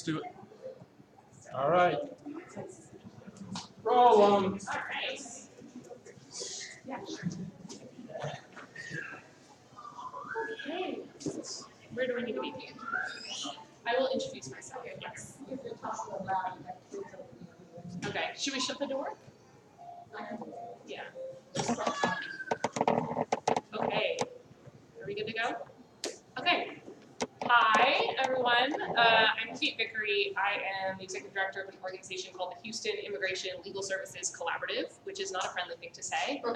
Let's do it. All right. Roll 'em. All right. Yeah. Okay. Where do I need to be? I will introduce myself. Yes. Okay. Should we shut the door? Yeah. Okay. Are we good to go? Okay. Hi, everyone. I'm Kate Vickery. I am the executive director of an organization called the Houston Immigration Legal Services Collaborative, which is not a friendly thing to say. So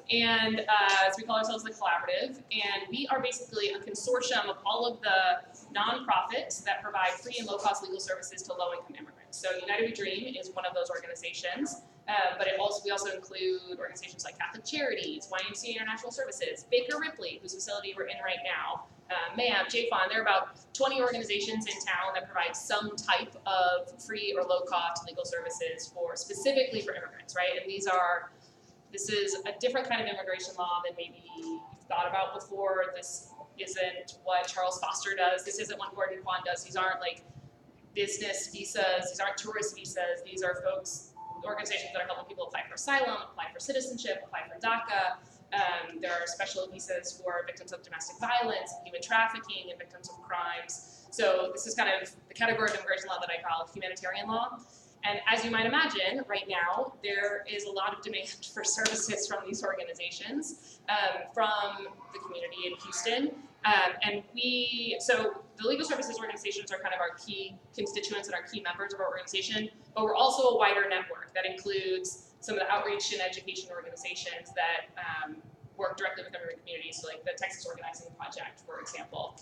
we call ourselves the Collaborative, and we are basically a consortium of all of the nonprofits that provide free and low-cost legal services to low-income immigrants. So United We Dream is one of those organizations, but we also include organizations like Catholic Charities, YMCA International Services, Baker Ripley, whose facility we're in right now, MAM, JFON. There are about 20 organizations in town that provide some type of free or low-cost legal services specifically for immigrants, right? And this is a different kind of immigration law than maybe you've thought about before. This isn't what Charles Foster does. This isn't what Gordon Kwan does. These aren't like business visas. These aren't tourist visas. These are organizations that are helping people apply for asylum, apply for citizenship, apply for DACA. There are special visas for victims of domestic violence, human trafficking, and victims of crimes. So this is kind of the category of immigration law that I call humanitarian law. And as you might imagine, right now, there is a lot of demand for services from these organizations, from the community in Houston. So the legal services organizations are kind of our key constituents and our key members of our organization, but we're also a wider network that includes some of the outreach and education organizations that work directly with immigrant communities, so like the Texas Organizing Project, for example.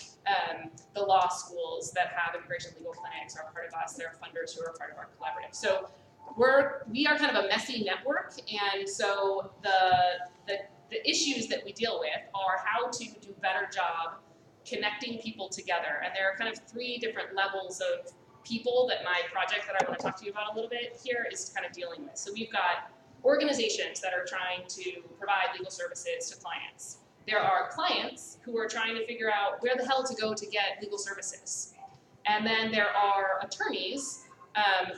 The law schools that have immigration legal clinics are part of us. There are funders who are part of our collaborative. So we are kind of a messy network, and so the issues that we deal with are how to do a better job connecting people together. And there are kind of three different levels of people that my project that I want to talk to you about a little bit here is kind of dealing with. So we've got organizations that are trying to provide legal services to clients. There are clients who are trying to figure out where the hell to go to get legal services. And then there are attorneys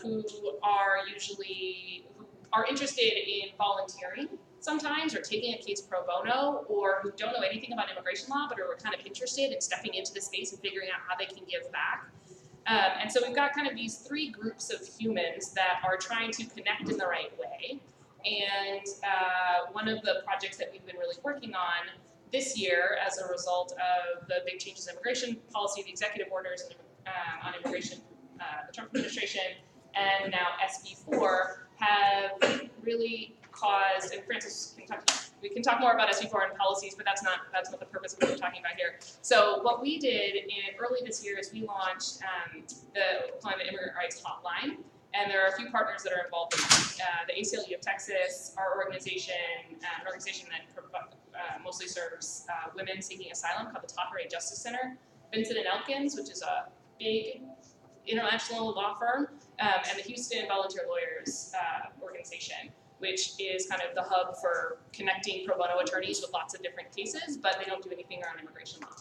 who are interested in volunteering sometimes, or taking a case pro bono, or who don't know anything about immigration law, but are kind of interested in stepping into the space and figuring out how they can give back. And so we've got kind of these three groups of humans that are trying to connect in the right way. And one of the projects that we've been really working on this year as a result of the big changes in immigration policy, the executive orders on immigration, the Trump administration, and now SB4 have really caused, and Francis we can talk more about SB4 and policies, but that's not the purpose of what we're talking about here. So what we did early this year is we launched the Climate Immigrant Rights Hotline. And there are a few partners that are involved in that. The ACLU of Texas, our organization, an organization that mostly serves women seeking asylum called the Tahereh Justice Center, Vincent & Elkins, which is a big international law firm, and the Houston Volunteer Lawyers organization, which is kind of the hub for connecting pro bono attorneys with lots of different cases, but they don't do anything around immigration law.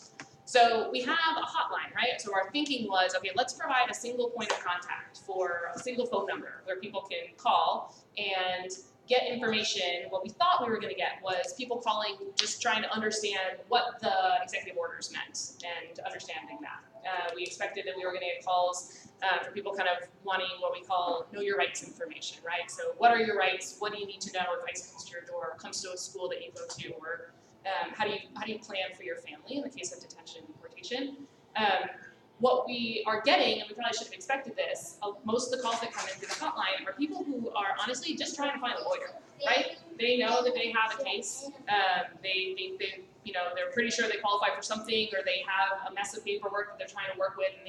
So we have a hotline, right? So our thinking was, okay, let's provide a single point of contact for a single phone number where people can call and get information. What we thought we were going to get was people calling, just trying to understand what the executive orders meant and understanding that. We expected that we were going to get calls for people kind of wanting what we call know your rights information, right? So what are your rights? What do you need to know if ICE comes to your door, comes to a school that you go to, or how do you plan for your family in the case of detention and deportation? What we are getting, and we probably should have expected this, most of the calls that come in through the hotline are people who are honestly just trying to find a lawyer, right? They know that they have a case. They're pretty sure they qualify for something, or they have a mess of paperwork that they're trying to work with, and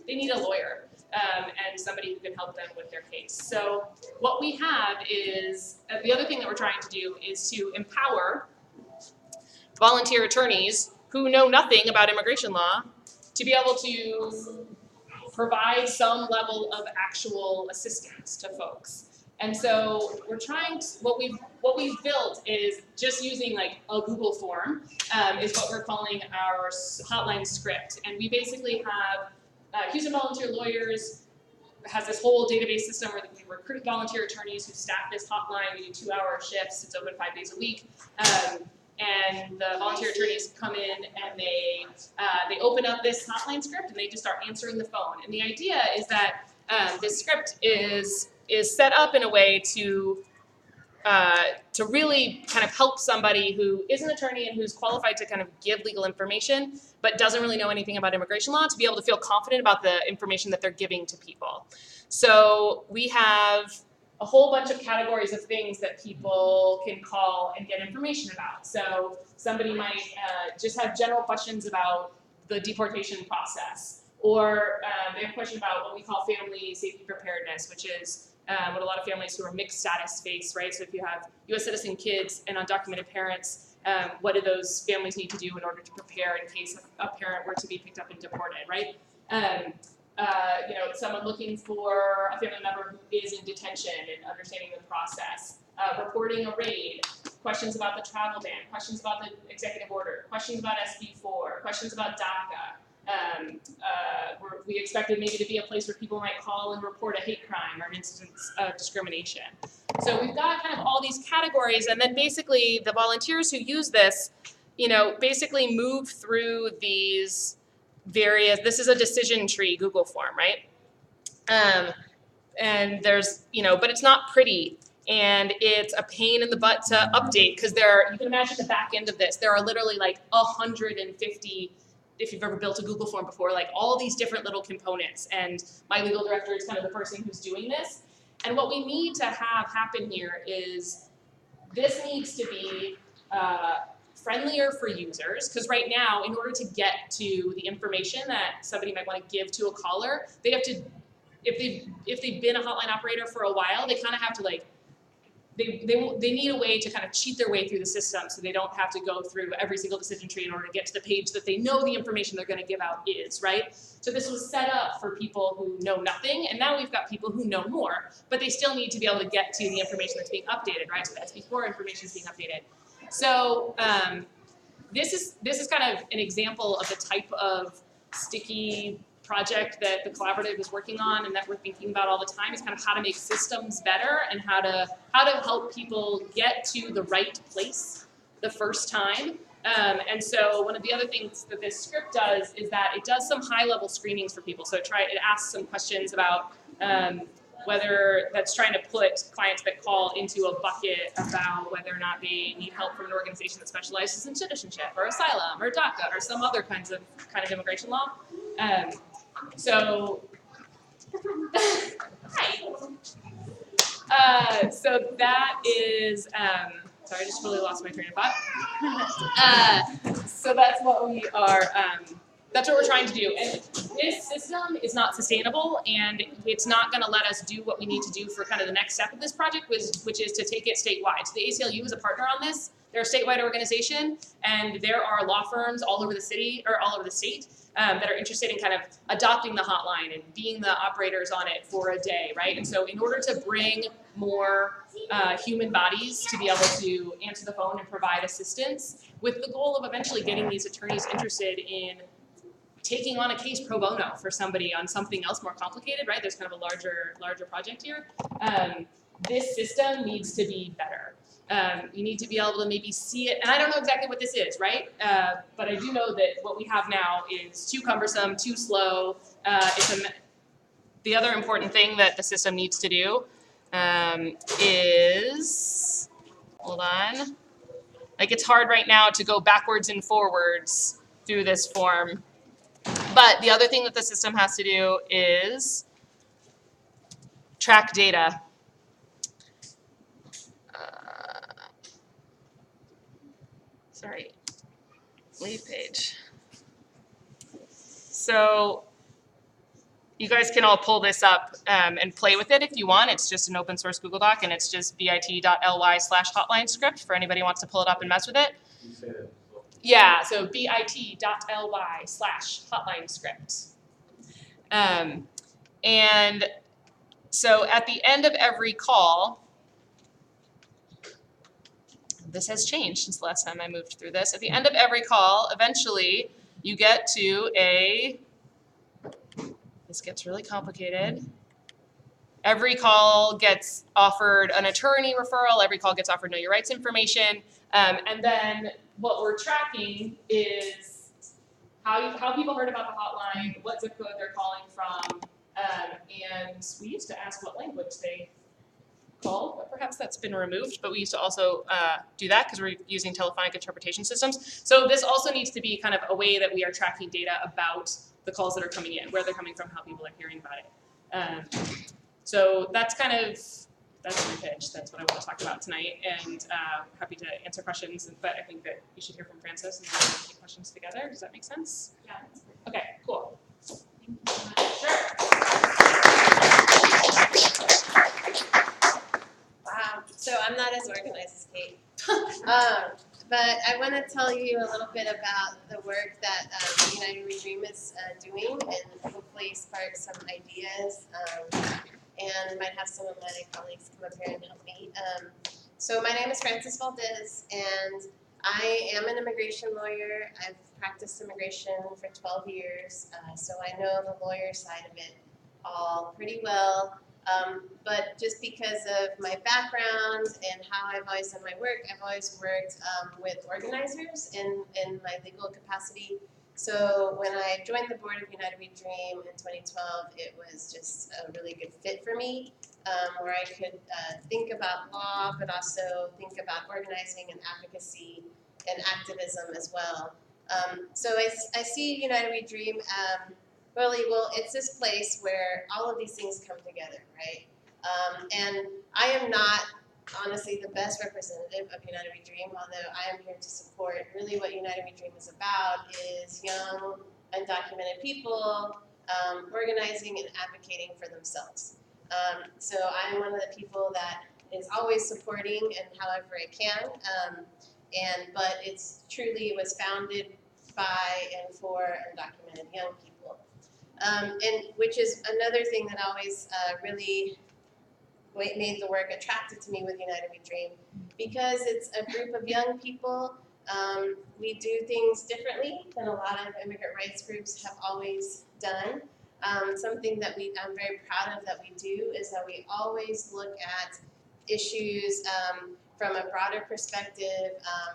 they need a lawyer and somebody who can help them with their case. So what we have is the other thing that we're trying to do is to empower volunteer attorneys who know nothing about immigration law to be able to provide some level of actual assistance to folks. And so we're trying to, what we've built is just using like a Google form is what we're calling our hotline script. And we basically have Houston Volunteer Lawyers has this whole database system where we recruit volunteer attorneys who staff this hotline. We do 2-hour shifts. It's open 5 days a week. And the volunteer attorneys come in and they open up this hotline script and they just start answering the phone. And the idea is that this script is set up in a way to really kind of help somebody who is an attorney and who's qualified to kind of give legal information, but doesn't really know anything about immigration law, to be able to feel confident about the information that they're giving to people. So we have a whole bunch of categories of things that people can call and get information about. So somebody might just have general questions about the deportation process, or they have a question about what we call family safety preparedness, which is what a lot of families who are mixed status face, right? So if you have U.S. citizen kids and undocumented parents, what do those families need to do in order to prepare in case a parent were to be picked up and deported, right? Someone looking for a family member who is in detention and understanding the process, reporting a raid, questions about the travel ban, questions about the executive order, questions about SB4, questions about DACA. We expected maybe to be a place where people might call and report a hate crime or an instance of discrimination. So we've got kind of all these categories, and then basically the volunteers who use this, basically move through these various, this is a decision tree Google form, right? And there's, but it's not pretty, and it's a pain in the butt to update, because you can imagine the back end of this, there are literally like 150, if you've ever built a Google form before, like all these different little components, and my legal director is kind of the person who's doing this. And what we need to have happen here is this needs to be friendlier for users, because right now, in order to get to the information that somebody might want to give to a caller, they have to, if they've been a hotline operator for a while, they kind of have to they need a way to kind of cheat their way through the system, so they don't have to go through every single decision tree in order to get to the page that they know the information they're going to give out is, right? So this was set up for people who know nothing, and now we've got people who know more, but they still need to be able to get to the information that's being updated, right? So the SB4 information is being updated. So this is kind of an example of the type of sticky project that the collaborative is working on and that we're thinking about all the time, is kind of how to make systems better and how to help people get to the right place the first time. And so one of the other things that this script does is that it does some high-level screenings for people. So it asks some questions about whether that's trying to put clients that call into a bucket about whether or not they need help from an organization that specializes in citizenship or asylum or DACA or some other kind of immigration law. So that is, sorry, I just really lost my train of thought. So that's what we are, that's what we're trying to do. And this system is not sustainable, and it's not going to let us do what we need to do for kind of the next step of this project, which is to take it statewide. So the ACLU is a partner on this. They're a statewide organization, and there are law firms all over the city, or all over the state, that are interested in kind of adopting the hotline and being the operators on it for a day, right? And so in order to bring more human bodies to be able to answer the phone and provide assistance, with the goal of eventually getting these attorneys interested in taking on a case pro bono for somebody on something else more complicated, right? There's kind of a larger project here. This system needs to be better. You need to be able to maybe see it, and I don't know exactly what this is, right? But I do know that what we have now is too cumbersome, too slow. The other important thing that the system needs to do is, hold on, like it's hard right now to go backwards and forwards through this form. But the other thing that the system has to do is track data. Sorry, leave page. So you guys can all pull this up and play with it if you want. It's just an open source Google Doc, and it's just bit.ly/hotline script for anybody who wants to pull it up and mess with it. You say that. Yeah, so bit.ly/hotline script. And so at the end of every call, this has changed since the last time I moved through this. At the end of every call, eventually you get to this gets really complicated. Every call gets offered an attorney referral. Every call gets offered know your rights information. And then what we're tracking is how people heard about the hotline, what zip code they're calling from, and we used to ask what language they called, but perhaps that's been removed. But we used to also do that because we're using telephonic interpretation systems. So this also needs to be kind of a way that we are tracking data about the calls that are coming in, where they're coming from, how people are hearing about it. So that's my pitch. That's what I want to talk about tonight, and happy to answer questions. But I think that you should hear from Francis and then take questions together. Does that make sense? Yeah. Okay. Cool. Thank you so much. Sure. Wow. So I'm not as organized as Kate. But I want to tell you a little bit about the work that United We Dream is doing, and hopefully spark some ideas. And might have some of my colleagues come up here and help me. So my name is Francis Valdez, and I am an immigration lawyer. I've practiced immigration for 12 years, so I know the lawyer side of it all pretty well. But just because of my background and how I've always done my work, I've always worked with organizers in my legal capacity. So when I joined the board of United We Dream in 2012, it was just a really good fit for me, where I could think about law, but also think about organizing and advocacy and activism as well. So I see United We Dream really, well, it's this place where all of these things come together, right? And I am not honestly the best representative of United We Dream, although I am here to support. Really what United We Dream is about is young, undocumented people organizing and advocating for themselves. So I'm one of the people that is always supporting in however I can, but it was founded by and for undocumented young people. And which is another thing that always really made the work attractive to me with United We Dream, because it's a group of young people. We do things differently than a lot of immigrant rights groups have always done. Something that I'm very proud of that we do is that we always look at issues from a broader perspective,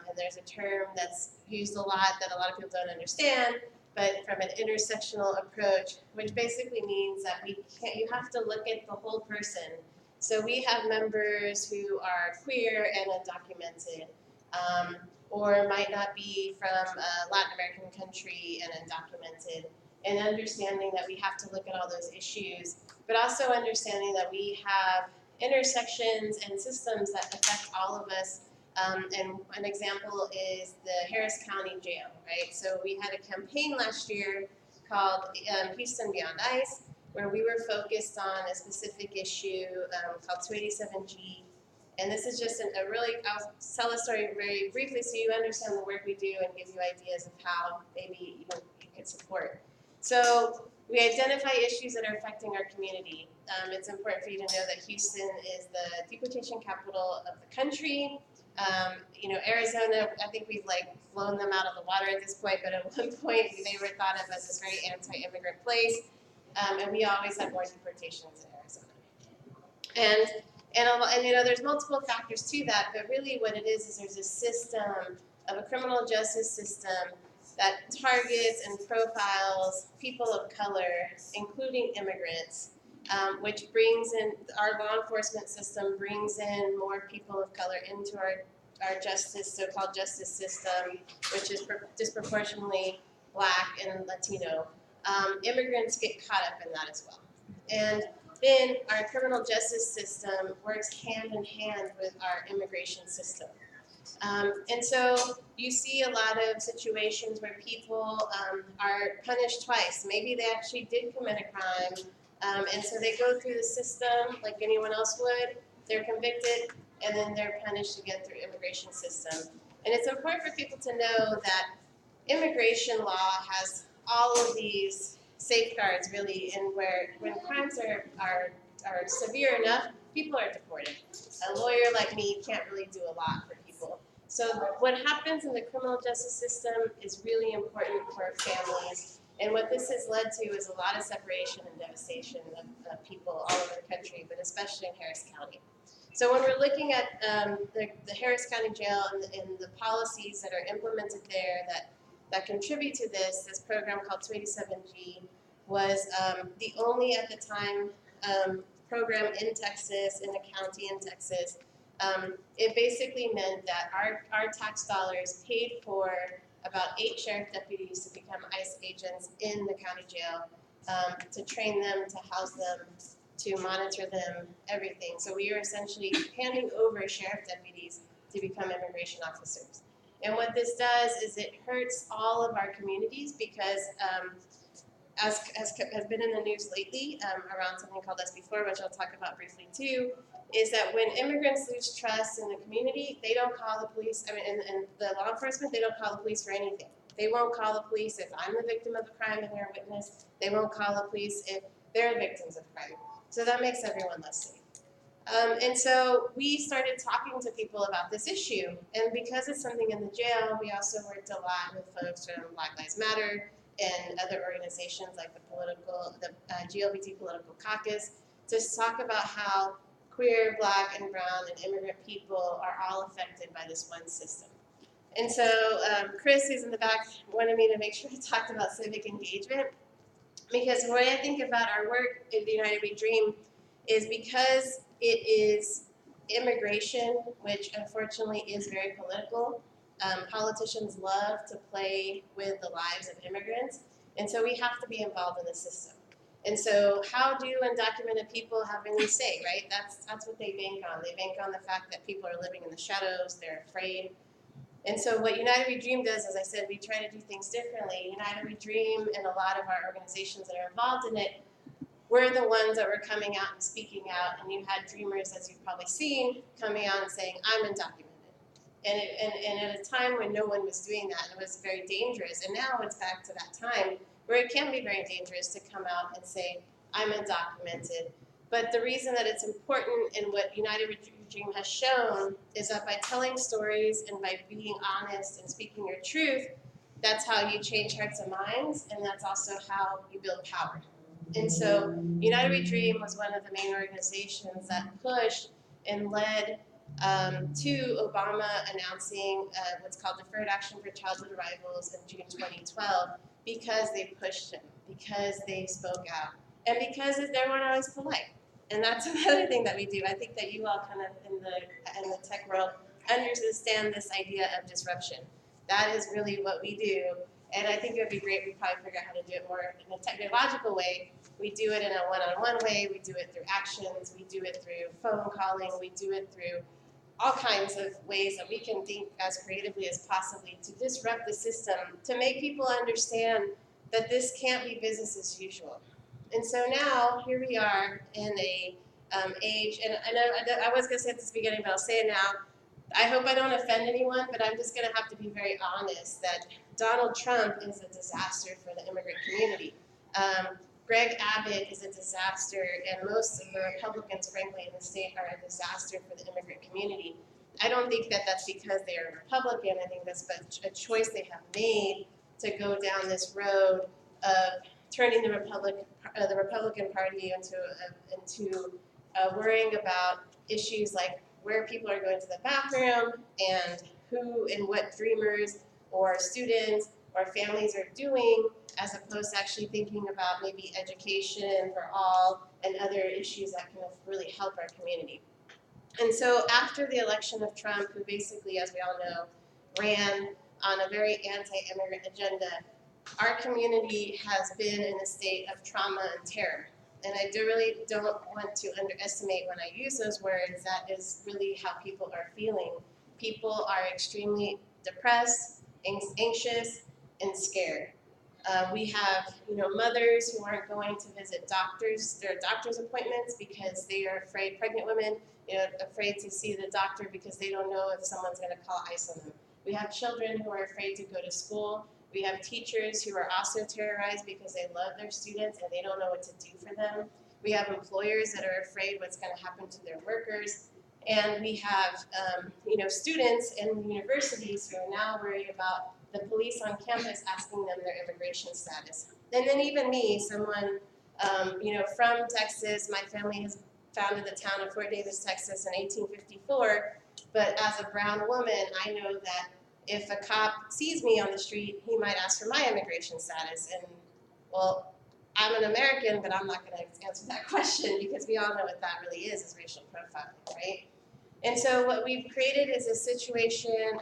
and there's a term that's used a lot that a lot of people don't understand, but from an intersectional approach, which basically means that you have to look at the whole person. So we have members who are queer and undocumented, or might not be from a Latin American country and undocumented, and understanding that we have to look at all those issues, but also understanding that we have intersections and systems that affect all of us. And an example is the Harris County Jail, right? So we had a campaign last year called Houston Beyond ICE, where we were focused on a specific issue called 287G. And this is just I'll tell the story very briefly so you understand the work we do and give you ideas of how maybe you could support. So we identify issues that are affecting our community. It's important for you to know that Houston is the deportation capital of the country. Arizona, I think we've blown them out of the water at this point, but at one point they were thought of as this very anti-immigrant place. And we always had more deportations in Arizona. And there's multiple factors to that, but really what it is there's a system of a criminal justice system that targets and profiles people of color, including immigrants, which brings in, our law enforcement system brings in more people of color into our so-called justice system, which is disproportionately Black and Latino. Immigrants get caught up in that as well. And then our criminal justice system works hand in hand with our immigration system. And so you see a lot of situations where people are punished twice. Maybe they actually did commit a crime, and so they go through the system like anyone else would. They're convicted, and then they're punished to get through immigration system. And it's important for people to know that immigration law has all of these safeguards really, and where when crimes are severe enough, people are deported. A lawyer like me can't really do a lot for people. So what happens in the criminal justice system is really important for families, And what this has led to is a lot of separation and devastation of people all over the country, but especially in Harris County. So when we're looking at the Harris County Jail and the policies that are implemented there that contribute to this program called 287G was the only at the time program in Texas, in a county in Texas. It basically meant that our tax dollars paid for about 8 sheriff deputies to become ICE agents in the county jail, to train them, to house them, to monitor them, everything. So we are essentially handing over sheriff deputies to become immigration officers. And what this does is it hurts all of our communities because as has been in the news lately around something called SB4, which I'll talk about briefly too, is that when immigrants lose trust in the community, they don't call the police, and the law enforcement, they don't call the police for anything. They won't call the police if I'm the victim of a crime and they're a witness. They won't call the police if they're victims of crime. So that makes everyone less safe. And so we started talking to people about this issue. And because it's something in the jail, we also worked a lot with folks from Black Lives Matter and other organizations like the GLBT Political Caucus to talk about how queer, Black, and brown and immigrant people are all affected by this one system. And so Chris, who's in the back, wanted me to make sure I talked about civic engagement, because when I think about our work in the United We Dream is because it is immigration, which unfortunately is very political. Politicians love to play with the lives of immigrants, and so we have to be involved in the system. And so how do undocumented people have any say, right? That's what they bank on. They bank on the fact that people are living in the shadows, they're afraid. And so what United We Dream does, as I said, we try to do things differently. United We Dream and a lot of our organizations that are involved in it, we're the ones that were coming out and speaking out, and you had dreamers, as you've probably seen, coming out and saying, I'm undocumented. And at a time when no one was doing that, it was very dangerous. And now it's back to that time where it can be very dangerous to come out and say, I'm undocumented. But the reason that it's important and what United We Dream has shown is that by telling stories and by being honest and speaking your truth, that's how you change hearts and minds, and that's also how you build power. And so United We Dream was one of the main organizations that pushed and led to Obama announcing what's called Deferred Action for Childhood Arrivals in June 2012, because they pushed him, because they spoke out, and because they weren't always polite. And that's another thing that we do. I think that you all kind of in the tech world understand this idea of disruption. That is really what we do. And I think it would be great if we probably figure out how to do it more in a technological way. We do it in a one-on-one way. We do it through actions. We do it through phone calling. We do it through all kinds of ways that we can think as creatively as possibly to disrupt the system, to make people understand that this can't be business as usual. And so now, here we are in a age, and I was going to say at this beginning, but I'll say it now. I hope I don't offend anyone, but I'm just going to have to be very honest that Donald Trump is a disaster for the immigrant community. Greg Abbott is a disaster, and most of the Republicans, frankly, in the state are a disaster for the immigrant community. I don't think that that's because they are Republican. I think that's a choice they have made to go down this road of turning the Republican Party into worrying about issues like where people are going to the bathroom and who and what dreamers or students or families are doing, as opposed to actually thinking about maybe education for all and other issues that can really help our community. And so after the election of Trump, who basically, as we all know, ran on a very anti-immigrant agenda, our community has been in a state of trauma and terror. And I really don't want to underestimate when I use those words, that is really how people are feeling. People are extremely depressed, anxious, and scared. We have, mothers who aren't going to visit their doctor's appointments because they are afraid, pregnant women, afraid to see the doctor because they don't know if someone's going to call ICE on them. We have children who are afraid to go to school. We have teachers who are also terrorized because they love their students and they don't know what to do for them. We have employers that are afraid what's going to happen to their workers. And we have, students in universities who are now worried about the police on campus asking them their immigration status. And then even me, someone, from Texas, my family has founded the town of Fort Davis, Texas in 1854, but as a brown woman, I know that if a cop sees me on the street, he might ask for my immigration status. And, well, I'm an American, but I'm not going to answer that question because we all know what that really is racial profiling, right? And so what we've created is a situation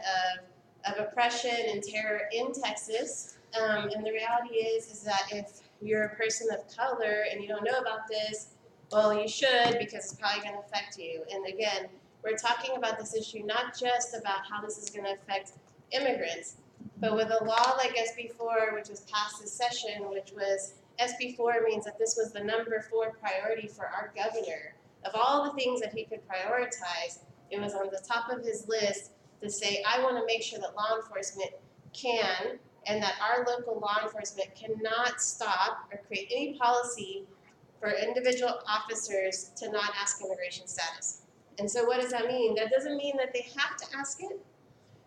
of oppression and terror in Texas. And the reality is that if you're a person of color and you don't know about this, well, you should, because it's probably going to affect you. And again, we're talking about this issue not just about how this is going to affect immigrants, but with a law like SB 4, which was passed this session, which was SB 4 means that this was the number 4 priority for our governor. Of all the things that he could prioritize, it was on the top of his list to say, I want to make sure that law enforcement can, and that our local law enforcement cannot stop or create any policy for individual officers to not ask immigration status. And so what does that mean? That doesn't mean that they have to ask it,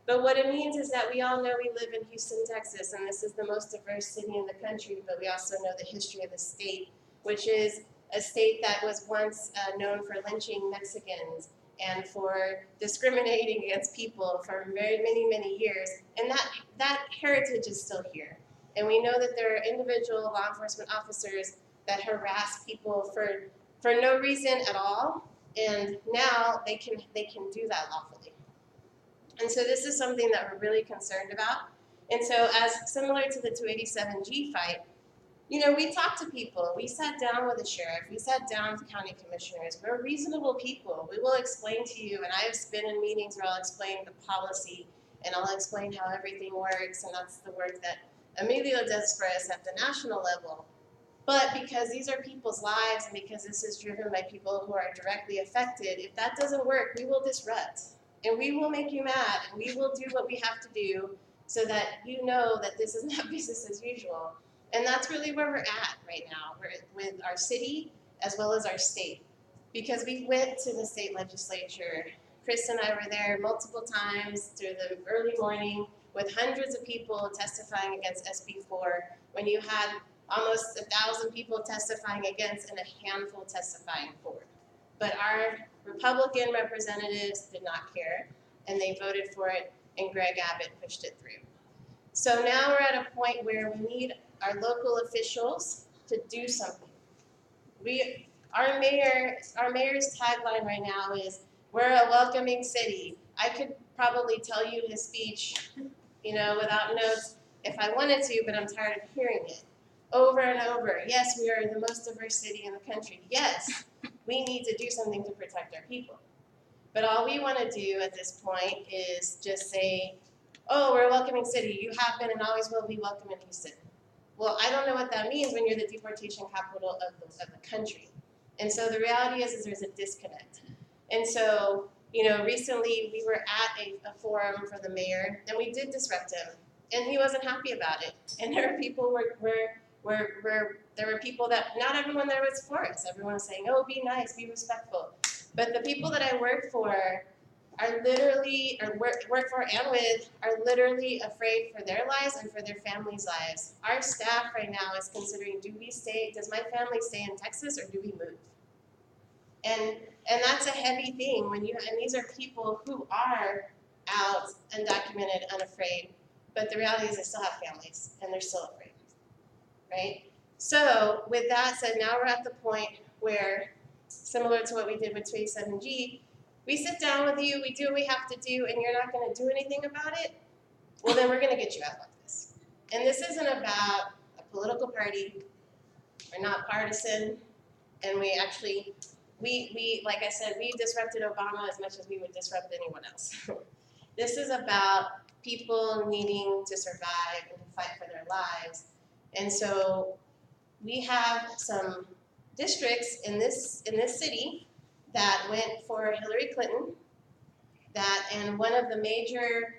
but what it means is that we all know we live in Houston, Texas, and this is the most diverse city in the country, but we also know the history of the state, which is a state that was once known for lynching Mexicans and for discriminating against people for very many years, and that heritage is still here. And we know that there are individual law enforcement officers that harass people for no reason at all, and now they can do that lawfully. And so this is something that we're really concerned about. And so as similar to the 287G fight, we talked to people. We sat down with the sheriff. We sat down with county commissioners. We're reasonable people. We will explain to you, and I've been in meetings where I'll explain the policy and I'll explain how everything works, and that's the work that Emilio does for us at the national level. But because these are people's lives and because this is driven by people who are directly affected, if that doesn't work, we will disrupt. And we will make you mad, and we will do what we have to do so that you know that this is not business as usual. And that's really where we're at right now. We're with our city as well as our state. Because we went to the state legislature. Chris and I were there multiple times through the early morning with hundreds of people testifying against SB 4 when you had almost 1,000 people testifying against and a handful testifying for. But our Republican representatives did not care, and they voted for it, and Greg Abbott pushed it through. So now we're at a point where we need our local officials to do something. Our mayor's tagline right now is, we're a welcoming city. I could probably tell you his speech, without notes if I wanted to, but I'm tired of hearing it over and over. Yes, we are the most diverse city in the country. Yes, we need to do something to protect our people. But all we want to do at this point is just say, oh, we're a welcoming city. You have been and always will be welcome in Houston. Well, I don't know what that means when you're the deportation capital of the country. And so the reality is there's a disconnect. And so, recently we were at a forum for the mayor, and we did disrupt him, and he wasn't happy about it. And there were people there were people that, not everyone there was for us. Everyone was saying, oh, be nice, be respectful. But the people that I work for are literally, or work for and with, are literally afraid for their lives and for their families' lives. Our staff right now is considering, does my family stay in Texas or do we move? And that's a heavy thing and these are people who are out, undocumented, unafraid, but the reality is they still have families and they're still afraid, right? So with that said, now we're at the point where, similar to what we did with 287G, we sit down with you, we do what we have to do, and you're not going to do anything about it, well then we're going to get you out like this. And this isn't about a political party. We're not partisan, and we like I said, we disrupted Obama as much as we would disrupt anyone else. This is about people needing to survive and to fight for their lives. And so we have some districts in this city that went for Hillary Clinton, and one of the major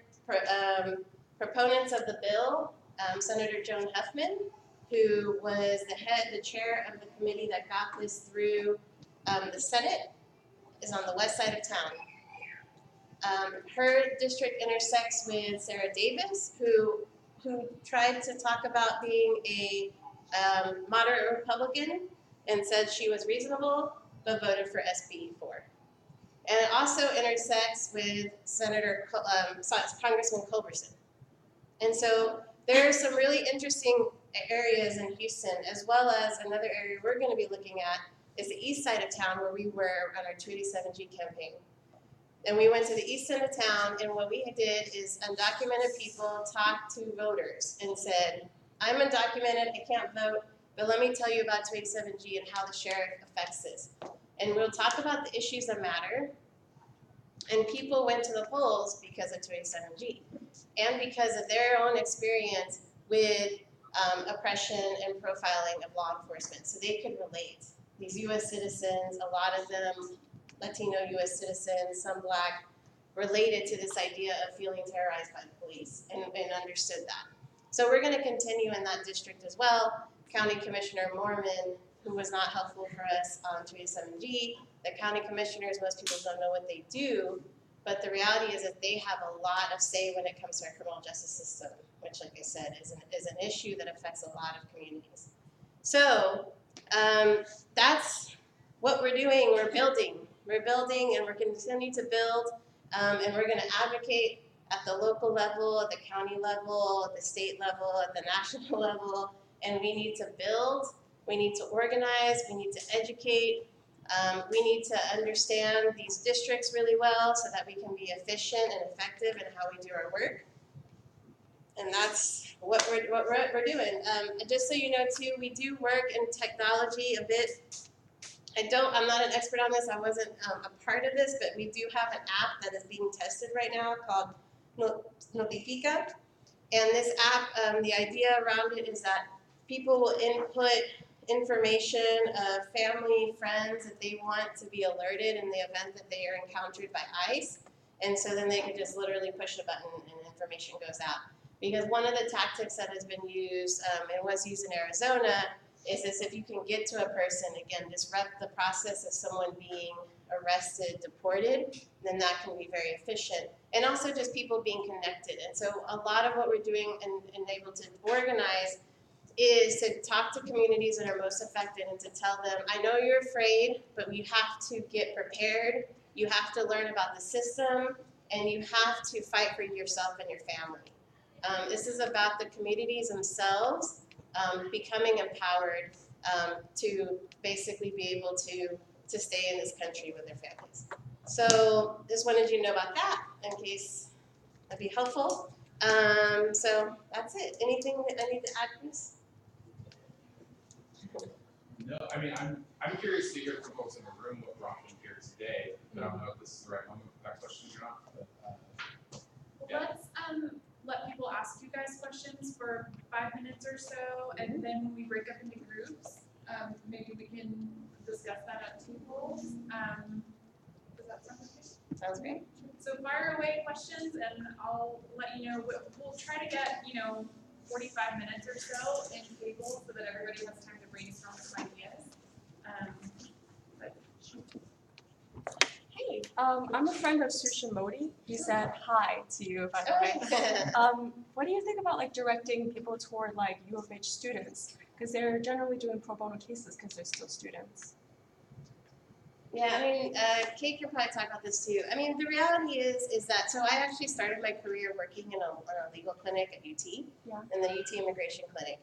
proponents of the bill, Senator Joan Huffman, who was the chair of the committee that got this through the Senate, is on the west side of town. Her district intersects with Sarah Davis, who tried to talk about being a moderate Republican, and said she was reasonable, but voted for SB 4. And it also intersects with Congressman Culberson. And so there are some really interesting areas in Houston, as well as another area we're going to be looking at is the east side of town where we were on our 287G campaign. And we went to the east end of town, and what we did is undocumented people talked to voters and said, I'm undocumented, I can't vote, but let me tell you about 287G and how the sheriff affects this. And we'll talk about the issues that matter. And people went to the polls because of 287G and because of their own experience with oppression and profiling of law enforcement. So they could relate. These U.S. citizens, a lot of them Latino U.S. citizens, some Black, related to this idea of feeling terrorized by the police and understood that. So we're going to continue in that district as well. County Commissioner Mormon, who was not helpful for us on 287G. The county commissioners, most people don't know what they do, but the reality is that they have a lot of say when it comes to our criminal justice system, which, like I said, is an issue that affects a lot of communities. So that's what we're doing. We're building, and we're going to continue to build, and we're going to advocate at the local level, at the county level, at the state level, at the national level, and we need to build, we need to organize, we need to educate, we need to understand these districts really well so that we can be efficient and effective in how we do our work. And that's what we're doing. Just so you know too, we do work in technology a bit. I'm not an expert on this, I wasn't a part of this, but we do have an app that is being tested right now called Notifica. And this app, the idea around it is that people will input information of family, friends that they want to be alerted in the event that they are encountered by ICE. And so then they can just literally push a button and information goes out. Because one of the tactics that has been used, and was used in Arizona, is this: if you can get to a person, again, disrupt the process of someone being arrested, deported, then that can be very efficient. And also just people being connected. And so a lot of what we're doing and able to organize is to talk to communities that are most affected and to tell them, I know you're afraid, but you have to get prepared, you have to learn about the system, and you have to fight for yourself and your family. This is about the communities themselves becoming empowered to basically be able to stay in this country with their families. So just wanted you to know about that in case that'd be helpful. So that's it. Anything that I need to add, please? No, I mean, I'm curious to hear from folks in the room what brought them here today, but I don't know if this is the right moment for that question or not. But, yeah. Let's let people ask you guys questions for 5 minutes or so, and then when we break up into groups, maybe we can discuss that at tables. Does that sound okay? Sounds great. So fire away questions, and I'll let you know. We'll try to get 45 minutes or so in tables so that everybody has time to brainstorm some ideas. Hey, I'm a friend of Susha Modi. He said hi to you, by the way. What do you think about directing people toward U of H students? Because they're generally doing pro bono cases because they're still students. Yeah, I mean, Kate can probably talk about this too. I mean, the reality is that, so I actually started my career working in a legal clinic at UT, in the UT Immigration Clinic.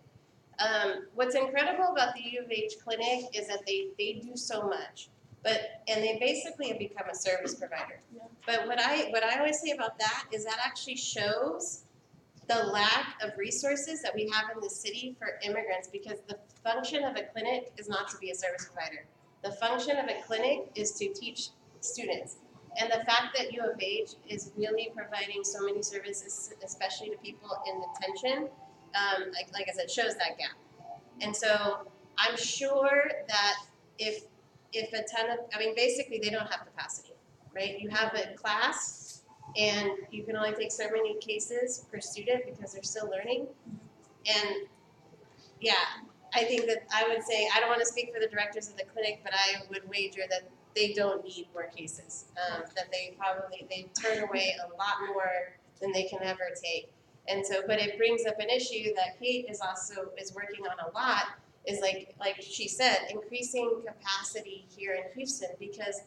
What's incredible about the U of H clinic is that they do so much, and they basically have become a service provider. Yeah. But what I always say about that is that actually shows the lack of resources that we have in the city for immigrants, because the function of a clinic is not to be a service provider. The function of a clinic is to teach students. And the fact that U of H is really providing so many services, especially to people in detention, like I said, shows that gap. And so I'm sure that if a ton of, I mean, basically they don't have capacity, right? You have a class and you can only take so many cases per student because they're still learning. And yeah, I think that I would say, I don't want to speak for the directors of the clinic, but I would wager that they don't need more cases, that they turn away a lot more than they can ever take. And so, but it brings up an issue that Kate is working on a lot, is like she said, increasing capacity here in Houston, because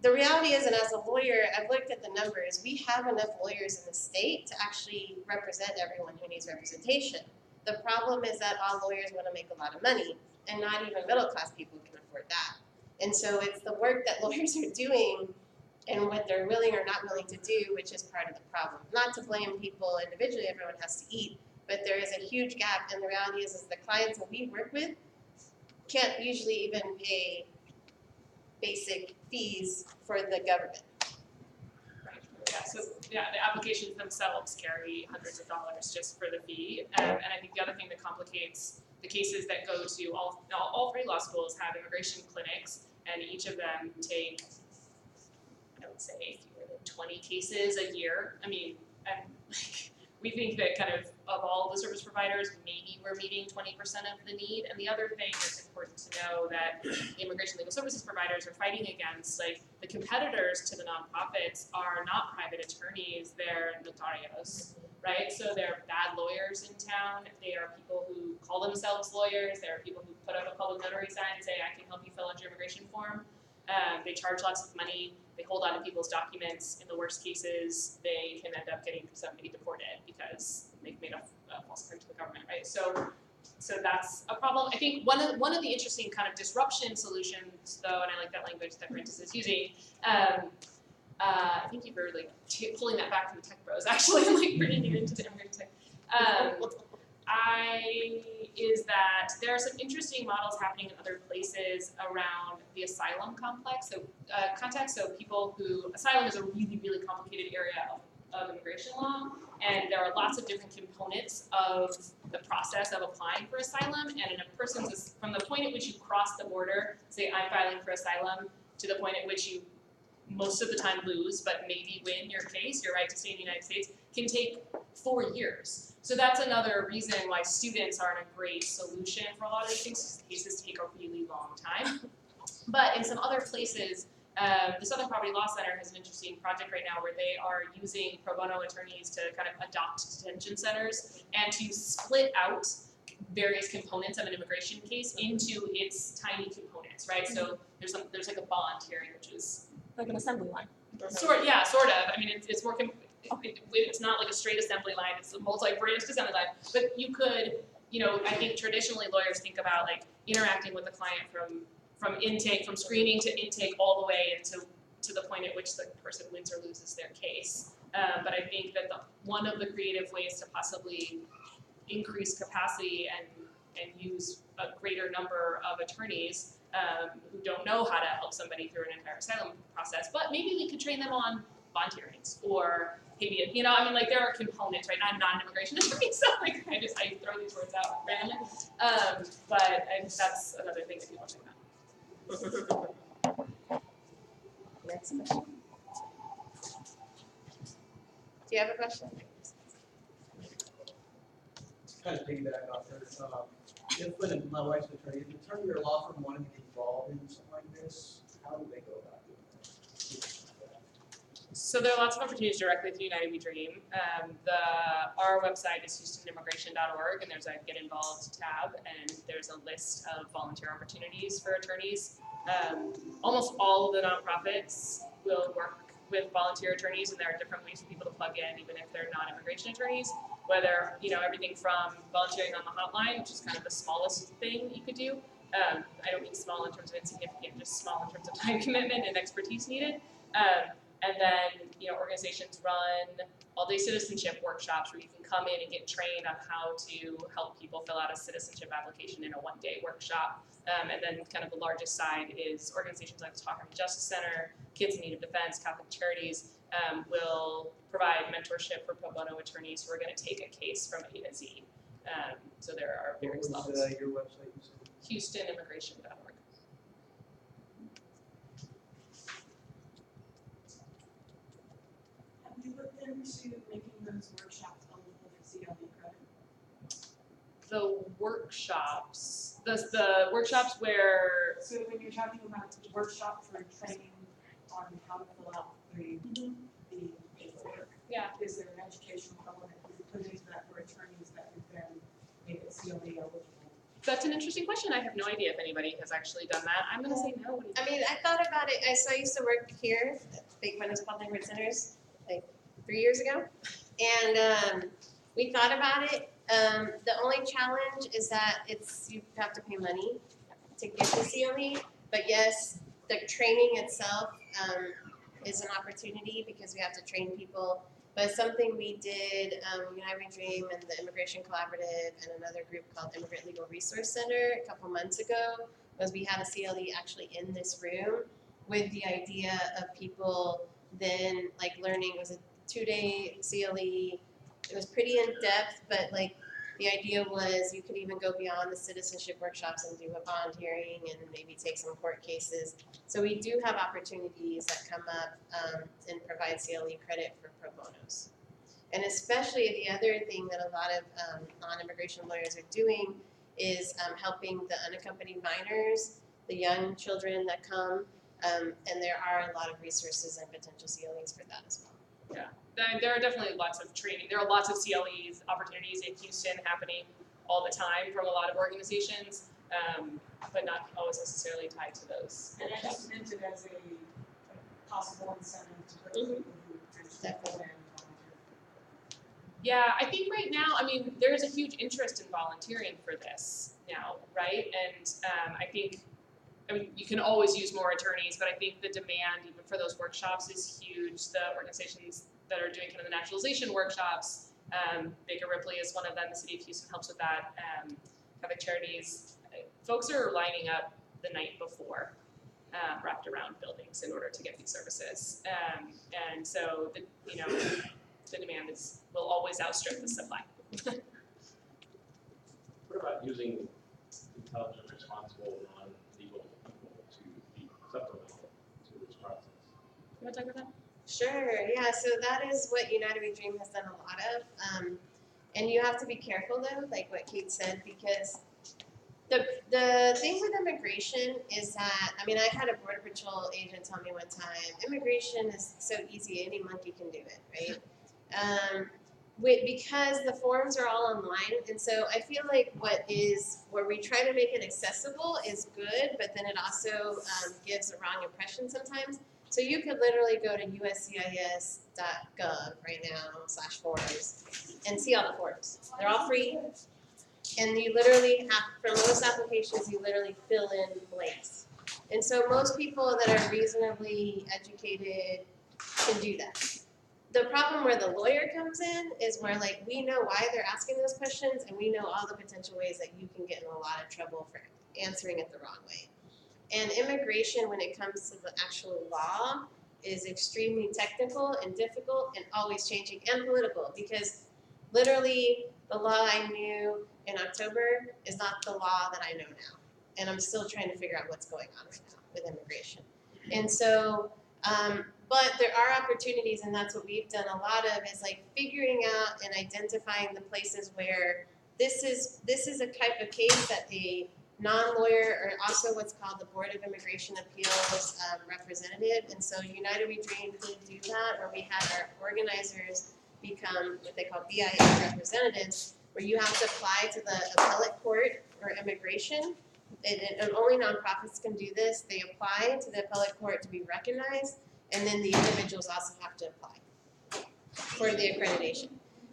the reality is, and as a lawyer, I've looked at the numbers, we have enough lawyers in the state to actually represent everyone who needs representation. The problem is that all lawyers want to make a lot of money, and not even middle class people can afford that. And so it's the work that lawyers are doing and what they're willing or not willing to do, which is part of the problem. Not to blame people individually, everyone has to eat, but there is a huge gap, and the reality is the clients that we work with can't usually even pay basic fees for the government. Right. Yeah, so yeah, the applications themselves carry hundreds of dollars just for the fee. And I think the other thing that complicates the cases that go to all three law schools have immigration clinics, and each of them take, I would say, fewer than 20 cases a year. I mean, and like, we think that kind of all the service providers, maybe we're meeting 20% of the need. And the other thing that's important to know that the immigration legal services providers are fighting against, like the competitors to the nonprofits are not private attorneys, they're notarios, right? So they're bad lawyers in town. They are people who call themselves lawyers. There are people who put up a public notary sign and say, I can help you fill out your immigration form. They charge lots of money. They hold on to people's documents. In the worst cases, they can end up getting somebody deported because they've made a false claim to the government, right? So that's a problem. I think one of the interesting kind of disruption solutions, though, and I like that language that Francis is using. Thank you for like pulling that back from the tech bros, actually, and like bringing it into the immigrant tech. Is that there are some interesting models happening in other places around the asylum complex. So context. So asylum is a really, really complicated area of immigration law, and there are lots of different components of the process of applying for asylum. And in a person's, from the point at which you cross the border, say I'm filing for asylum, to the point at which you most of the time lose, but maybe win your case, your right to stay in the United States, can take 4 years. So that's another reason why students aren't a great solution for a lot of these things. Cases take a really long time. But in some other places, the Southern Poverty Law Center has an interesting project right now where they are using pro bono attorneys to kind of adopt detention centers and to split out various components of an immigration case into its tiny components, right? So there's like a bond hearing, which is Like an assembly line. sort of. I mean, it's more. It's not like a straight assembly line. It's a multi-branched assembly line. But you could, I think traditionally lawyers think about like interacting with the client from intake, from screening to intake, all the way into to the point at which the person wins or loses their case. But I think that one of the creative ways to possibly increase capacity and use a greater number of attorneys who don't know how to help somebody through an entire asylum process, but maybe we could train them on bond hearings or habeas, there are components, right? I'm not an immigration attorney, so I throw these words out randomly. But that's another thing that people think about. Next question. Do you have a question? Kind of piggyback off there. If my wife's an attorney, if an attorney or law firm wanted to get involved in something like this, how do they go about doing that? So there are lots of opportunities directly through United We Dream. Our website is HoustonImmigration.org, and there's a Get Involved tab, and there's a list of volunteer opportunities for attorneys. Almost all of the nonprofits will work with volunteer attorneys, and there are different ways for people to plug in, even if they're not immigration attorneys. Whether, everything from volunteering on the hotline, which is kind of the smallest thing you could do. I don't mean small in terms of insignificant, just small in terms of time commitment and expertise needed. And then, organizations run all-day citizenship workshops where you can come in and get trained on how to help people fill out a citizenship application in a one-day workshop. And then kind of the largest side is organizations like the Stockholm Justice Center, Kids in Need of Defense, Catholic Charities will provide mentorship for pro bono attorneys who are going to take a case from A to Z. So there are various What levels. was your website you said? HoustonImmigration.org. Have you looked into making those workshops eligible for CLE credit? The workshops, the workshops where, So when you're talking about workshops for training on how to fill out the paperwork, yeah, is there an educational component CLE eligible? That's an interesting question. I have no idea if anybody has actually done that. I'm gonna say no. What do you I mean, I thought about it, so I used to work here at Big Meadows Public Neighborhood Centers like 3 years ago. And we thought about it. The only challenge is that you have to pay money to get the CLE. But yes, the training itself is an opportunity because we have to train people. But something we did, United We Dream and the Immigration Collaborative and another group called Immigrant Legal Resource Center a couple months ago was we had a CLE actually in this room with the idea of people then like learning. It was a 2-day CLE. It was pretty in depth, but like the idea was you could even go beyond the citizenship workshops and do a bond hearing and maybe take some court cases. So we do have opportunities that come up and provide CLE credit for pro bonos. And especially the other thing that a lot of non-immigration lawyers are doing is helping the unaccompanied minors, the young children that come, and there are a lot of resources and potential CLEs for that as well. There are definitely lots of training. There are lots of CLEs opportunities in Houston happening all the time from a lot of organizations, but not always necessarily tied to those. And I just meant it as a possible incentive to bring people who Definitely. Yeah, I think right now, I mean, there is a huge interest in volunteering for this now, right? And I mean, you can always use more attorneys, but I think the demand even for those workshops is huge. The organizations that are doing kind of the naturalization workshops, Baker Ripley is one of them. The city of Houston helps with that. Catholic Charities, folks are lining up the night before, wrapped around buildings in order to get these services. And so the demand will always outstrip the supply. What about using intelligent, responsible, non-legal people to be supplemental to this process? You want to talk about that? Sure, yeah, so that is what United We Dream has done a lot of. And you have to be careful though, like what Kate said, because the thing with immigration is that, I mean, I had a Border Patrol agent tell me one time, immigration is so easy, any monkey can do it, right? Because the forms are all online, and so I feel like where we try to make it accessible is good, but then it also gives a wrong impression sometimes. So you could literally go to uscis.gov right now /forms and see all the forms. They're all free, and you literally have, for most applications, you literally fill in blanks. And so most people that are reasonably educated can do that. The problem where the lawyer comes in is where like we know why they're asking those questions and we know all the potential ways that you can get in a lot of trouble for answering it the wrong way. And immigration, when it comes to the actual law, is extremely technical and difficult and always changing and political because literally the law I knew in October is not the law that I know now. And I'm still trying to figure out what's going on right now with immigration. And so, but there are opportunities, and that's what we've done a lot of, is like figuring out and identifying the places where this is a type of case that a non-lawyer or also what's called the Board of Immigration Appeals representative. And so United We Dream could do that, where we have our organizers become what they call BIA representatives, where you have to apply to the appellate court for immigration. And only nonprofits can do this. They apply to the appellate court to be recognized, and then the individuals also have to apply for the accreditation.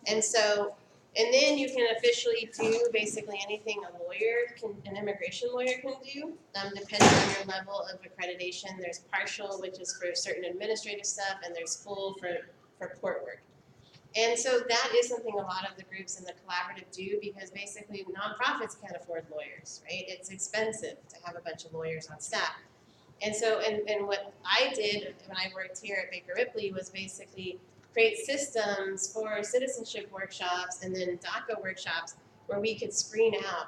And so, and then you can officially do basically anything an immigration lawyer can do, depending on your level of accreditation. There's partial, which is for certain administrative stuff, and there's full for court work. And so that is something a lot of the groups in the collaborative do because basically nonprofits can't afford lawyers, right? It's expensive to have a bunch of lawyers on staff. And so, and what I did when I worked here at Baker Ripley was basically create systems for citizenship workshops and then DACA workshops where we could screen out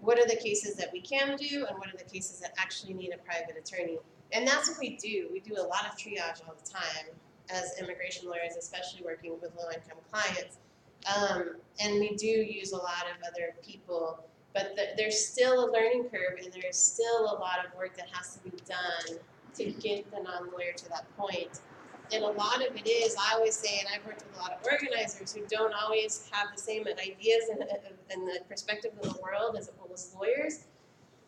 what are the cases that we can do and what are the cases that actually need a private attorney. And that's what we do. We do a lot of triage all the time as immigration lawyers, especially working with low-income clients. And we do use a lot of other people, but there's still a learning curve and there's still a lot of work that has to be done to get the non-lawyer to that point. and a lot of it is, I always say, and I've worked with a lot of organizers who don't always have the same ideas and the perspective of the world as lawyers.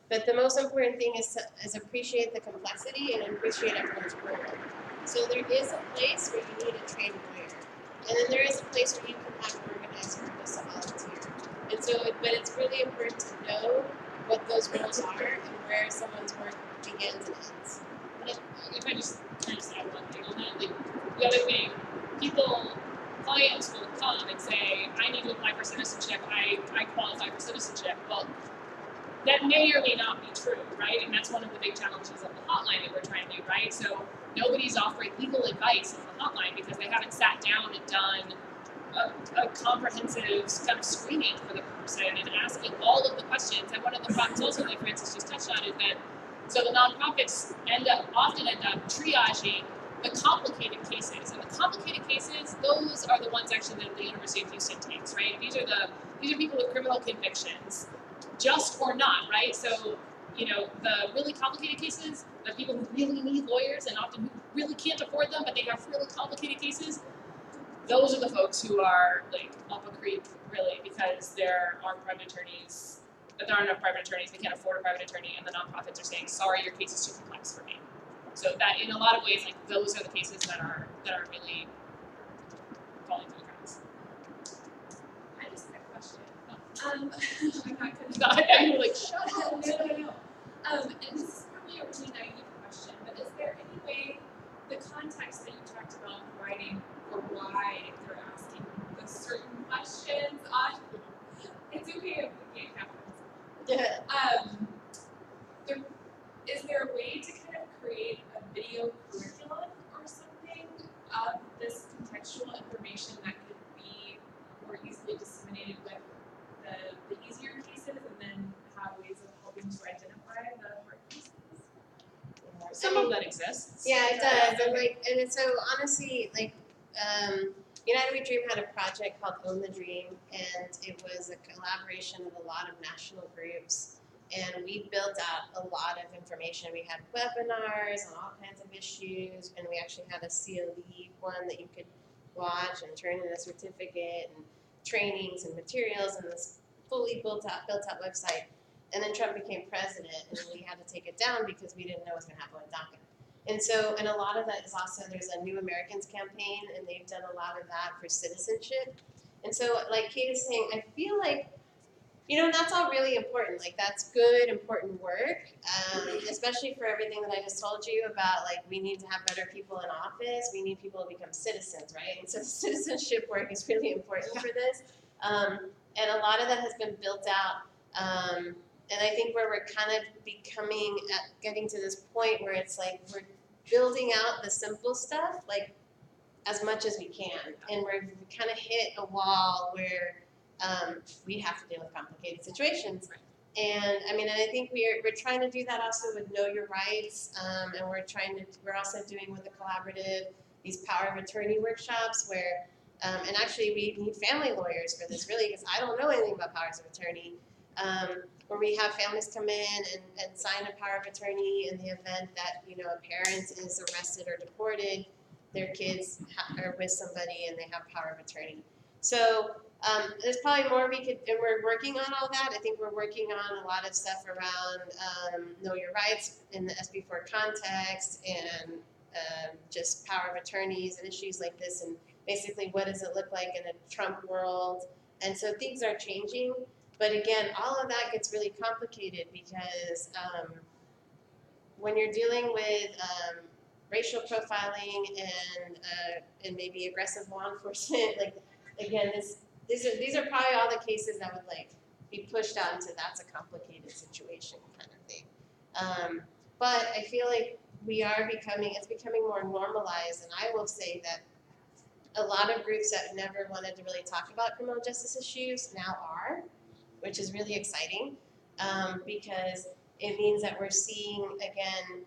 But the most important thing is to appreciate the complexity and appreciate everyone's role. So there is a place where you need a trained lawyer, and then there is a place where you can have an organizer who just a volunteer. And so, but it's really important to know what those roles are and where someone's work begins and ends. If I just kind of add one thing on that, like the other thing, clients will come and say, I need to apply for citizenship, I qualify for citizenship. Well, that may or may not be true, right? And that's one of the big challenges of the hotline that we're trying to do, right? So nobody's offering legal advice on the hotline because they haven't sat down and done a comprehensive kind of screening for the person and asking all of the questions. And one of the problems also that Francis just touched on is that so the nonprofits often end up triaging the complicated cases. And the complicated cases, those are the ones actually that the University of Houston takes, right? These are people with criminal convictions, just or not, right? So, you know, the really complicated cases, the people who really need lawyers and often who really can't afford them, but they have really complicated cases, those are the folks who are like up a creek, really, because there aren't private attorneys. There aren't enough private attorneys, they can't afford a private attorney, and the nonprofits are saying, sorry, your case is too complex for me. So that, in a lot of ways, like those are the cases that are really falling through the cracks. I just had a question. Oh. I'm not gonna. I'm like, shut up. No. And this is probably a really naive question, but is there any way the context that you talked about providing for why they're asking the certain questions on? It's okay if we can't have Yeah. Is there a way to kind of create a video curriculum or something of this contextual information that could be more easily disseminated with the easier cases and then have ways of helping to identify the hard cases? Some of that exists. Yeah, it does, and it's so honestly, like, United We Dream had a project called Own the Dream, and it was a collaboration of a lot of national groups, and we built out a lot of information. We had webinars on all kinds of issues, and we actually had a CLE one that you could watch and turn in a certificate, and trainings and materials, and this fully built out website. And then Trump became president, and we had to take it down because we didn't know what was going to happen with DACA. And so, and a lot of that is also, there's a New Americans campaign, and they've done a lot of that for citizenship. And so, like Kate is saying, I feel like, you know, that's all really important. Like, that's good, important work, especially for everything that I just told you about, like, we need to have better people in office. We need people to become citizens, right? And so citizenship work is really important for this. And a lot of that has been built out. And I think where we're kind of getting to this point where it's like we're building out the simple stuff, like, as much as we can. And we kind of hit a wall where we have to deal with complicated situations. And I mean, and I think we're trying to do that also with Know Your Rights, and we're also doing with the collaborative these power of attorney workshops where, and actually we need family lawyers for this really, because I don't know anything about powers of attorney. Where we have families come in and sign a power of attorney in the event that, you know, a parent is arrested or deported, their kids are with somebody and they have power of attorney. So there's probably more we could, and we're working on all that. I think we're working on a lot of stuff around Know Your Rights in the SB4 context and just power of attorneys and issues like this, and basically what does it look like in a Trump world. And so things are changing. But again, all of that gets really complicated because when you're dealing with racial profiling and maybe aggressive law enforcement, like, again, these are probably all the cases that would like be pushed out into that's a complicated situation kind of thing. But I feel like it's becoming more normalized, and I will say that a lot of groups that never wanted to really talk about criminal justice issues now are, which is really exciting, because it means that we're seeing, again,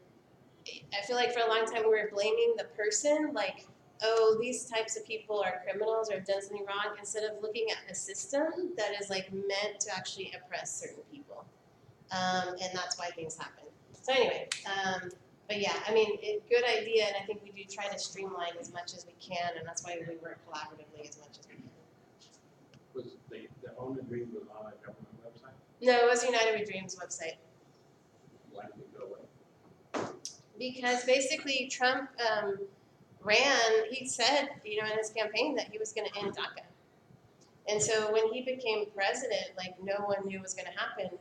I feel like for a long time we were blaming the person, like, oh, these types of people are criminals or have done something wrong, instead of looking at a system that is like meant to actually oppress certain people. And that's why things happen. So anyway, but yeah, I mean, good idea, and I think we do we try to streamline as much as we can, and that's why we work collaboratively as much as we can. Was the Own a Dream was on a government website? No, it was United We Dreams website. Why did it go away? Because basically Trump ran, he said, you know, in his campaign that he was going to end DACA. And so when he became president, like no one knew what was going to happen.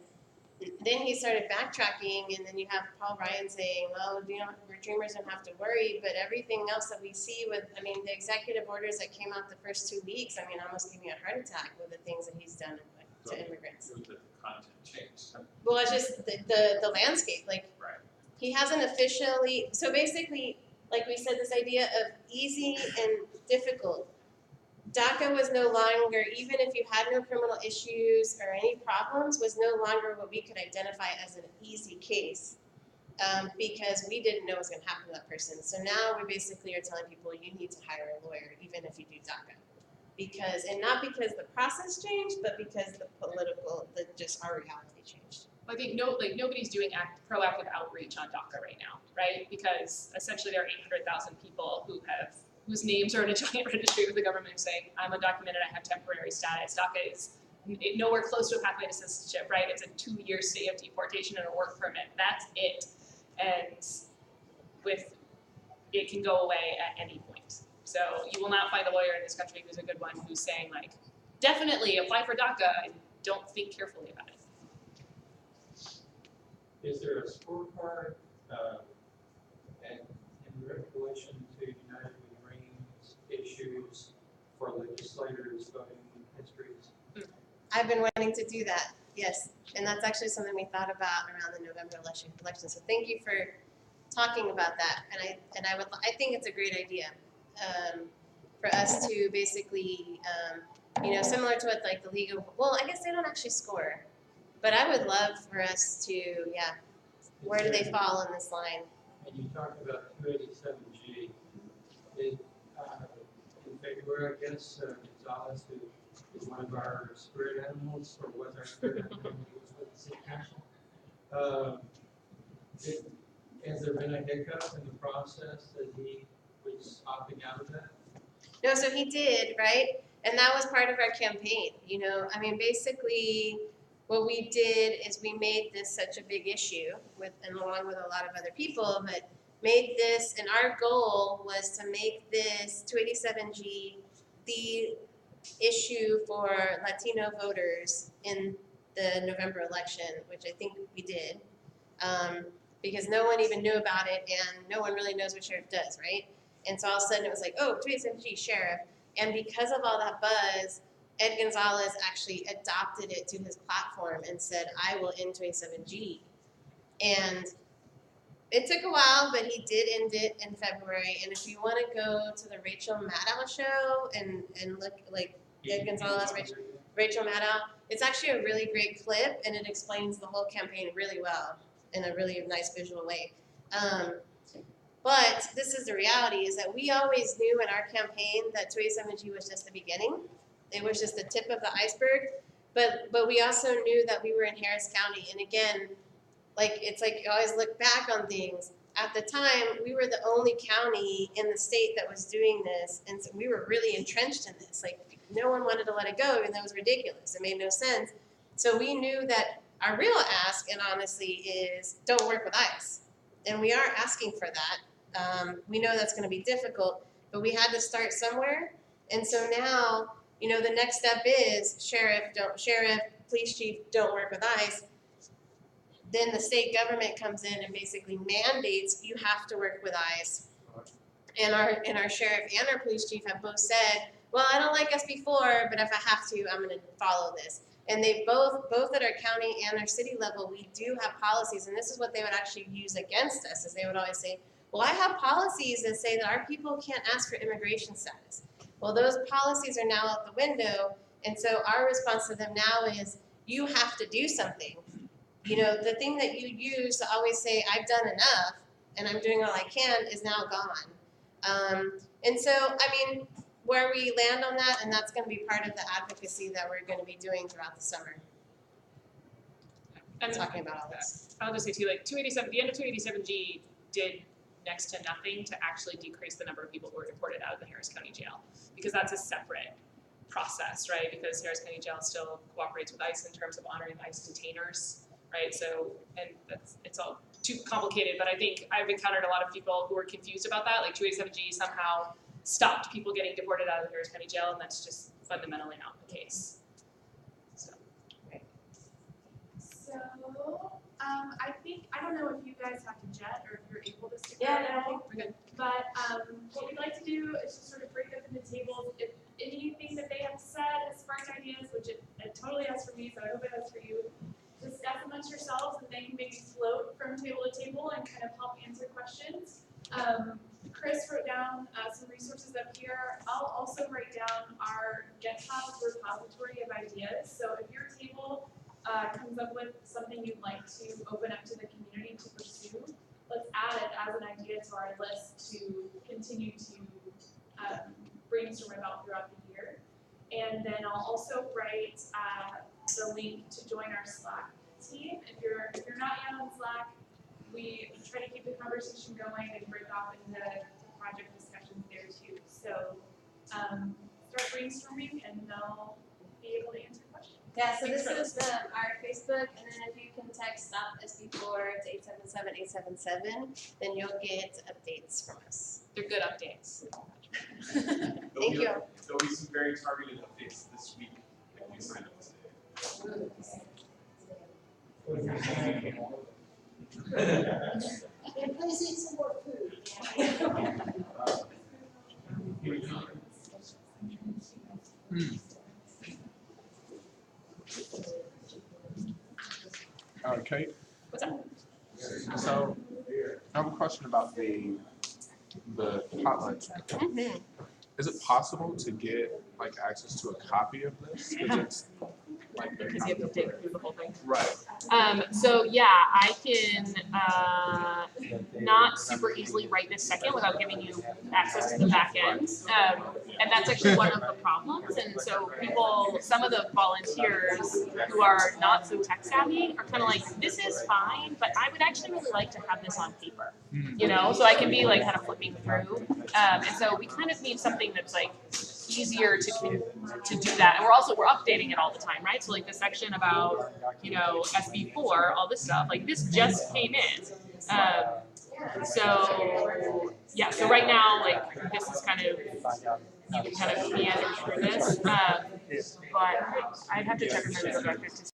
Then he started backtracking, and then you have Paul Ryan saying, well, you know, Dreamers don't have to worry, but everything else that we see with, I mean, the executive orders that came out the first 2 weeks, I mean, almost gave me a heart attack with the things that he's done to immigrants. It was the content changed. Well, it's just the landscape, like, Right. he hasn't officially, so basically, like we said, this idea of easy and difficult. DACA was no longer, even if you had no criminal issues or any problems, was no longer what we could identify as an easy case, because we didn't know what was going to happen to that person. So now we basically are telling people you need to hire a lawyer even if you do DACA. Because, and not because the process changed, but because just our reality changed. I think nobody's doing proactive outreach on DACA right now, right? Because essentially there are 800,000 people whose names are in a giant registry with the government saying, I'm undocumented, I have temporary status. DACA is nowhere close to a pathway to citizenship, right? It's a 2-year stay of deportation and a work permit. That's it. And it can go away at any point. So you will not find a lawyer in this country who's a good one who's saying like, definitely apply for DACA and don't think carefully about it. Is there a scorecard in relation to United We Dream's issues for legislators' voting histories? I've been wanting to do that, yes. And that's actually something we thought about around the November election. So thank you for talking about that. And I think it's a great idea for us to basically, you know, similar to what like the League of, well, I guess they don't actually score. But I would love for us to, yeah, where do they fall in this line? And you talked about 287G. In February, I guess, Gonzalez, who is one of our spirit animals, or was our spirit animal when he was with the city council. Has there been a hiccup in the process that he was opting out of that? No, so he did, right? And that was part of our campaign, you know. I mean, basically, what we did is we made this such a big issue and along with a lot of other people, but made this, and our goal was to make this 287G the issue for Latino voters in the November election, which I think we did, because no one even knew about it and no one really knows what sheriff does, right? And so all of a sudden it was like, oh, 287G, sheriff. And because of all that buzz, Ed Gonzalez actually adopted it to his platform and said, I will end 287G. And it took a while, but he did end it in February. And if you want to go to the Rachel Maddow show and look like Ed Gonzalez, Rachel Maddow, it's actually a really great clip and it explains the whole campaign really well in a really nice visual way. But this is the reality, is that we always knew in our campaign that 287G was just the beginning. It was just the tip of the iceberg, but we also knew that we were in Harris County, and again, like it's like you always look back on things. At the time, we were the only county in the state that was doing this, and so we were really entrenched in this. Like no one wanted to let it go, even though it was ridiculous. It made no sense. So we knew that our real ask, and honestly, is don't work with ICE, and we are asking for that. We know that's going to be difficult, but we had to start somewhere, and so now. You know, the next step is sheriff, police chief, don't work with ICE. Then the state government comes in and basically mandates you have to work with ICE. And our sheriff and our police chief have both said, well, I don't like us before, but if I have to, I'm going to follow this. And they both at our county and our city level, we do have policies, and this is what they would actually use against us, is they would always say, well, I have policies that say that our people can't ask for immigration status. Well, those policies are now out the window, and so our response to them now is, you have to do something. You know, the thing that you use to always say, I've done enough, and I'm doing all I can, is now gone. And so, I mean, where we land on that, and that's going to be part of the advocacy that we're going to be doing throughout the summer. And Talking about all this. I'll just say too, like 287, the end of 287G did next to nothing to actually decrease the number of people who are deported out of the Harris County Jail, because that's a separate process, right? Because Harris County Jail still cooperates with ICE in terms of honoring ICE detainers, right? So, and it's all too complicated, but I think I've encountered a lot of people who are confused about that, like 287G somehow stopped people getting deported out of the Harris County Jail, and that's just fundamentally not the case. So. So, I think, I don't know if you guys have to jet or if you're able to stick Yeah, around at no, all. we're good. But, what we'd like to do is just sort of break up into tables. If anything that they have said has sparked ideas, which it totally has for me, so I hope it has for you, discuss amongst yourselves and then maybe float from table to table and kind of help answer questions. Chris wrote down some resources up here. I'll also write down our GitHub repository of ideas. So if your table comes up with something you'd like to open up to the community to pursue, let's add it as an idea to our list to continue to brainstorm about throughout the year. And then I'll also write the link to join our Slack team. If you're not yet on Slack, we try to keep the conversation going and break off into project discussions there too. So start brainstorming and they'll be able to answer questions. Yeah, so this is our Facebook, and then if you can text Stop SB4 to 877-877, then you'll get updates from us. They're good updates. Thank you. There'll be some very targeted updates this week if you sign up today. And please eat some more food. Kate, What's up? so I have a question about the potluck. Is it possible to get like access to a copy of this? 'Cause it's like Because you have to dig through the whole thing. right. So yeah, I can not super easily right this second without giving you access to the back end. And that's actually one of the problems. And so people, some of the volunteers who are not so tech savvy are kind of like, this is fine, but I would actually really like to have this on paper. You know, so I can be like kind of flipping through. And so we kind of need something that's like easier to do that. And we're updating it all the time, right? So like the section about, you know, SB4, all this stuff, like this just came in. So yeah, so right now, like this is kind of, you can kind of meander through this. But I'd have to check with my legal director to